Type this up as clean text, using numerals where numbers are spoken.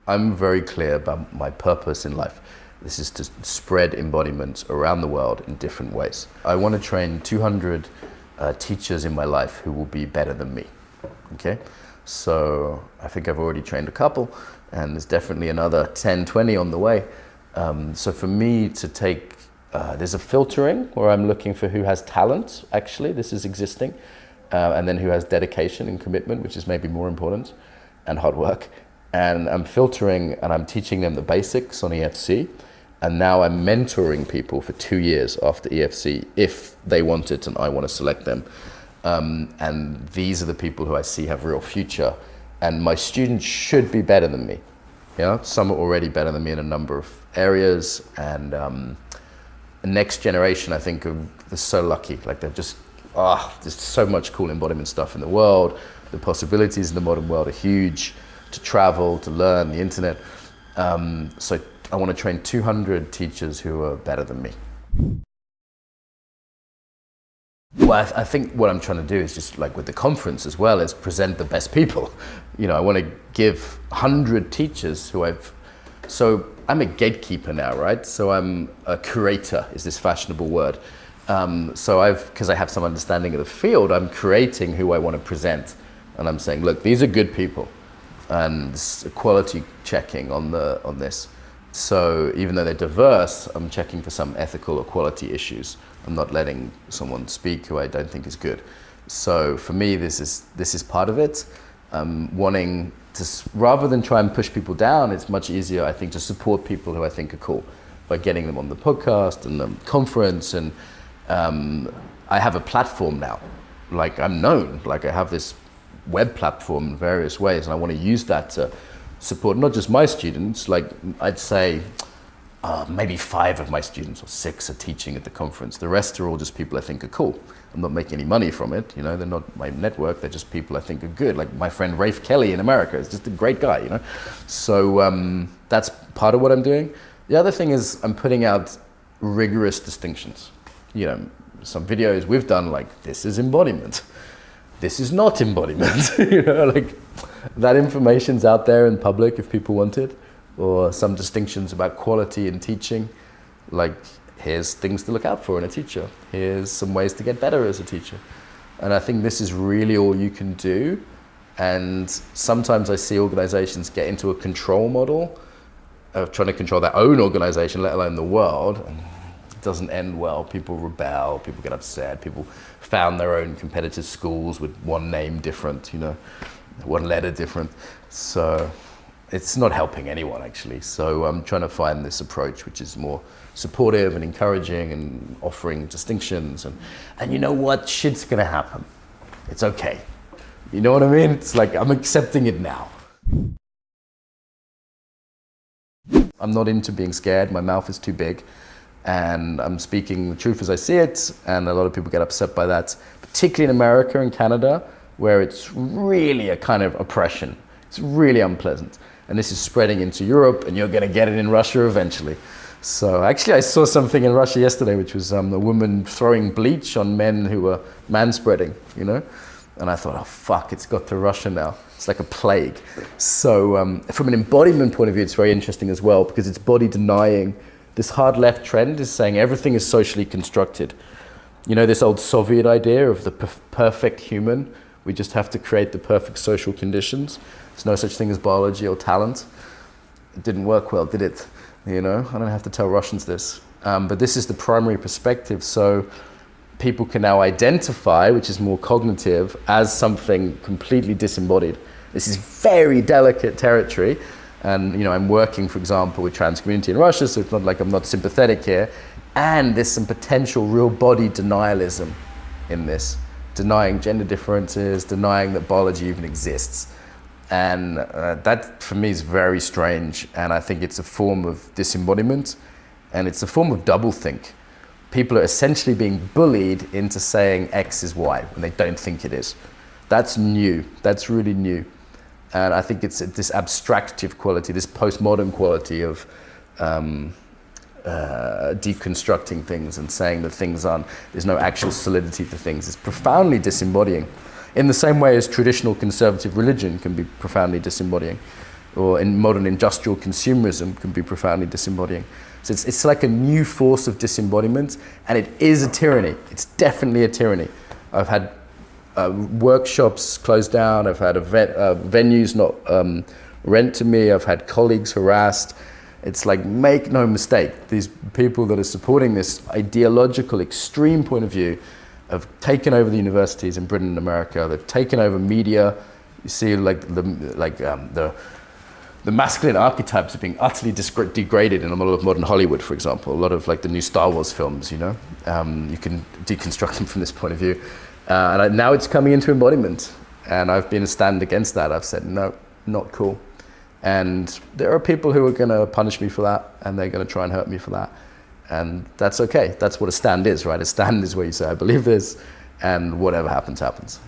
I'm very clear about my purpose in life. This is to spread embodiment around the world in different ways. I want to train 200 teachers in my life who will be better than me. Okay? So I think I've already trained a couple, and there's definitely another 10, 20 on the way. So for me to take, there's a filtering where I'm looking for who has talent, actually, this is existing, and then who has dedication and commitment, which is maybe more important, and hard work. And I'm filtering and I'm teaching them the basics on EFC. And now I'm mentoring people for 2 years after EFC if they want it and I want to select them. And these are the people who I see have real future. And my students should be better than me. You know, some are already better than me in a number of areas. And the next generation, I think, they're so lucky. Like they're just, there's so much cool embodiment stuff in the world. The possibilities in the modern world are huge. To travel, to learn, the internet. So I want to train 200 teachers who are better than me. Well, I think what I'm trying to do is just like with the conference as well, is present the best people. You know, I want to give 100 teachers so I'm a gatekeeper now, right? So I'm a curator, is this fashionable word. Because I have some understanding of the field, I'm creating who I want to present. And I'm saying, look, these are good people. And quality checking on this. So even though they're diverse, I'm checking for some ethical or quality issues. I'm not letting someone speak who I don't think is good. So for me, this is part of it. Wanting to, rather than try and push people down, it's much easier, I think, to support people who I think are cool by getting them on the podcast and the conference. And I have a platform now. Like I'm known, like I have this web platform in various ways, and I want to use that to support not just my students. Like I'd say maybe 5 of my students or 6 are teaching at the conference. The rest are all just people I think are cool. I'm not making any money from it, you know, they're not my network, they're just people I think are good. Like my friend Rafe Kelly in America is just a great guy, you know. So that's part of what I'm doing. The other thing is I'm putting out rigorous distinctions. You know, some videos we've done like, this is embodiment. This is not embodiment, you know, like that information's out there in public if people want it, or some distinctions about quality in teaching, like here's things to look out for in a teacher, here's some ways to get better as a teacher. And I think this is really all you can do. And sometimes I see organizations get into a control model of trying to control their own organization, let alone the world. Doesn't end well. People rebel, people get upset, people found their own competitive schools with one name different, you know, one letter different. So it's not helping anyone actually. So I'm trying to find this approach which is more supportive and encouraging and offering distinctions. And you know what? Shit's gonna happen. It's okay. You know what I mean? It's like I'm accepting it now. I'm not into being scared. My mouth is too big. And I'm speaking the truth as I see it, and a lot of people get upset by that, particularly in America and Canada, where it's really a kind of oppression. It's really unpleasant. And this is spreading into Europe, and you're gonna get it in Russia eventually. So actually I saw something in Russia yesterday, which was a woman throwing bleach on men who were manspreading, you know? And I thought, oh fuck, it's got to Russia now. It's like a plague. So from an embodiment point of view, it's very interesting as well, because it's body denying. This hard left trend is saying everything is socially constructed. You know, this old Soviet idea of the perfect human. We just have to create the perfect social conditions. There's no such thing as biology or talent. It didn't work well, did it? You know, I don't have to tell Russians this. But this is the primary perspective. So people can now identify, which is more cognitive, as something completely disembodied. This is very delicate territory. And you know, I'm working, for example, with trans community in Russia, so it's not like I'm not sympathetic here. And there's some potential real body denialism in this, denying gender differences, denying that biology even exists. And that, for me, is very strange. And I think it's a form of disembodiment, and it's a form of doublethink. People are essentially being bullied into saying X is Y when they don't think it is. That's new. That's really new. And I think it's this abstractive quality, this postmodern quality of deconstructing things and saying that things aren't, there's no actual solidity to things. It's profoundly disembodying. In the same way as traditional conservative religion can be profoundly disembodying. or in modern industrial consumerism can be profoundly disembodying. So it's like a new force of disembodiment, and it is a tyranny. It's definitely a tyranny. I've had workshops closed down, I've had venues not rent to me, I've had colleagues harassed. It's like, make no mistake, these people that are supporting this ideological extreme point of view have taken over the universities in Britain and America. They've taken over media. You see the masculine archetypes are being utterly degraded in a lot of modern Hollywood, for example. A lot of like the new Star Wars films, you know, you can deconstruct them from this point of view. Now it's coming into embodiment, and I've been a stand against that. I've said, no, not cool. And there are people who are going to punish me for that, and they're going to try and hurt me for that. And that's okay. That's what a stand is, right? A stand is where you say, I believe this, and whatever happens, happens.